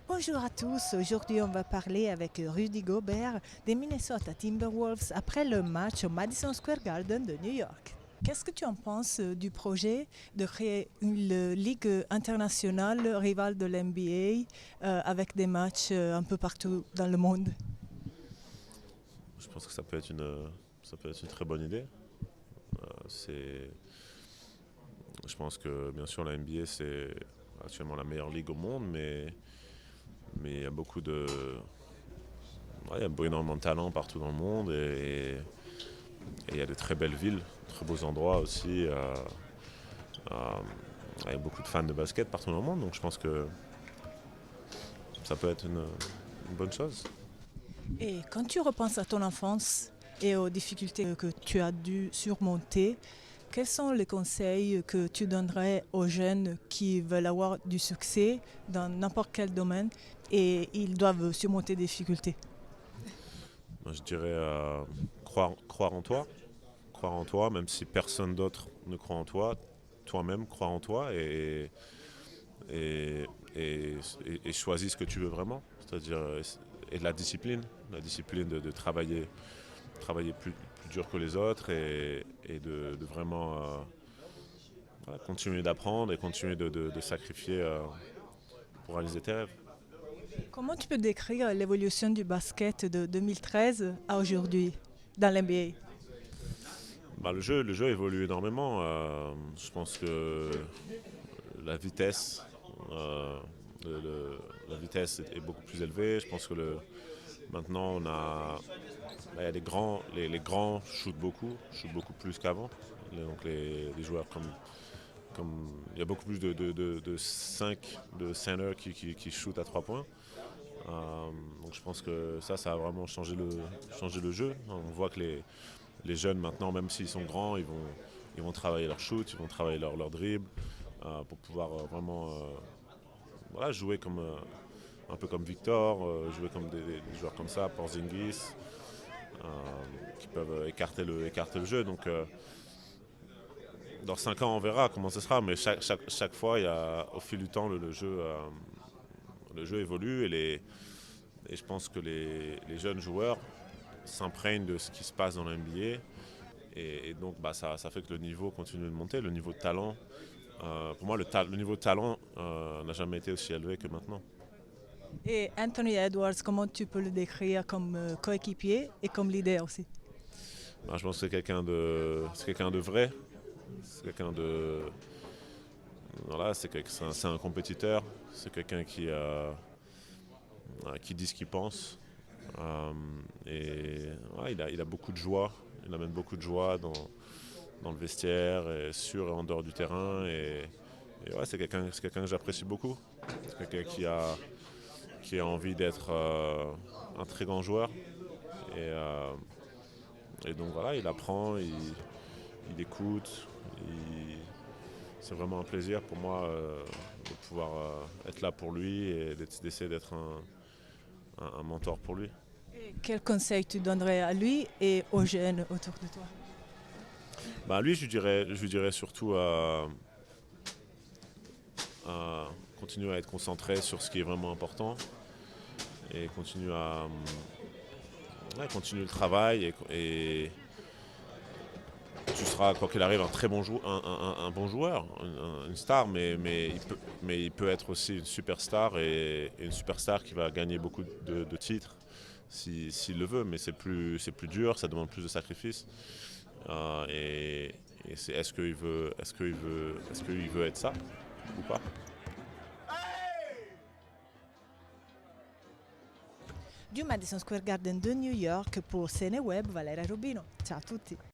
Bonjour à tous, aujourd'hui on va parler avec Rudy Gobert des Minnesota Timberwolves après le match au Madison Square Garden de New York. Qu'est-ce que tu en penses du projet de créer une ligue internationale rivale de l'NBA avec des matchs un peu partout dans le monde? Je pense que ça peut être une très bonne idée. C'est, je pense que bien sûr la NBA c'est actuellement la meilleure ligue au monde, mais il y a il y a énormément de talent partout dans le monde et il y a de très belles villes, très beaux endroits aussi, euh, avec beaucoup de fans de basket partout dans le monde. Donc je pense que ça peut être une bonne chose. Et quand tu repenses à ton enfance et aux difficultés que tu as dû surmonter, quels sont les conseils que tu donnerais aux jeunes qui veulent avoir du succès dans n'importe quel domaine et ils doivent surmonter des difficultés? Moi, je dirais croire en toi, même si personne d'autre ne croit en toi, toi-même croire en toi et, et choisis ce que tu veux vraiment. C'est-à-dire, et de la discipline de travailler plus dur que les autres et de vraiment voilà, continuer d'apprendre et continuer de sacrifier pour réaliser tes rêves. Comment tu peux décrire l'évolution du basket de 2013 à aujourd'hui dans l'NBA? Bah, le jeu évolue énormément. Je pense que la vitesse, euh, le- le- la vitesse est beaucoup plus élevée. Je pense que maintenant il y a les grands shootent beaucoup plus qu'avant. Donc les joueurs il y a beaucoup plus de 5 de centers qui shootent à 3 points. Donc je pense que ça a vraiment changé le jeu. On voit que les jeunes maintenant, même s'ils sont grands, ils vont travailler leur shoot, ils vont travailler leur dribble pour pouvoir vraiment voilà, jouer un peu comme Victor, jouer comme des joueurs comme ça, Porzingis, euh, qui peuvent écarter le jeu. Donc dans 5 ans, on verra comment ce sera, mais chaque fois, au fil du temps, le jeu évolue et je pense que les jeunes joueurs s'imprègnent de ce qui se passe dans la NBA et donc bah, ça fait que le niveau continue de monter, le niveau de talent. Pour moi, le niveau de talent n'a jamais été aussi élevé que maintenant. Et Anthony Edwards, comment tu peux le décrire comme coéquipier et comme leader aussi? Bah, je pense que c'est quelqu'un de vrai, c'est quelqu'un de voilà, c'est un compétiteur, c'est quelqu'un qui dit ce qu'il pense. Euh, et ouais, il a beaucoup de joie, il amène beaucoup de joie dans le vestiaire, et sur et en dehors du terrain. Et ouais, c'est quelqu'un que j'apprécie beaucoup. C'est quelqu'un qui a envie d'être un très grand joueur. Et, euh, et donc voilà, il apprend, il écoute. C'est vraiment un plaisir pour moi de pouvoir être là pour lui et d'essayer d'être un mentor pour lui. Et quel conseil tu donnerais à lui et aux jeunes autour de toi? Bah, lui, je lui dirais surtout à continuer à être concentré sur ce qui est vraiment important et ouais, continuer le travail et tu seras, quoi qu'il arrive, un très bon joueur, un bon joueur, une star, mais il peut être aussi une superstar et une superstar qui va gagner beaucoup de titres s'il le veut, mais c'est plus dur, ça demande plus de sacrifices. Et c'est est-ce qu'il veut être ça ou pas? Du Madison Square Garden de New York pour CNeWeb, Valeria Rubino. Ciao a tutti!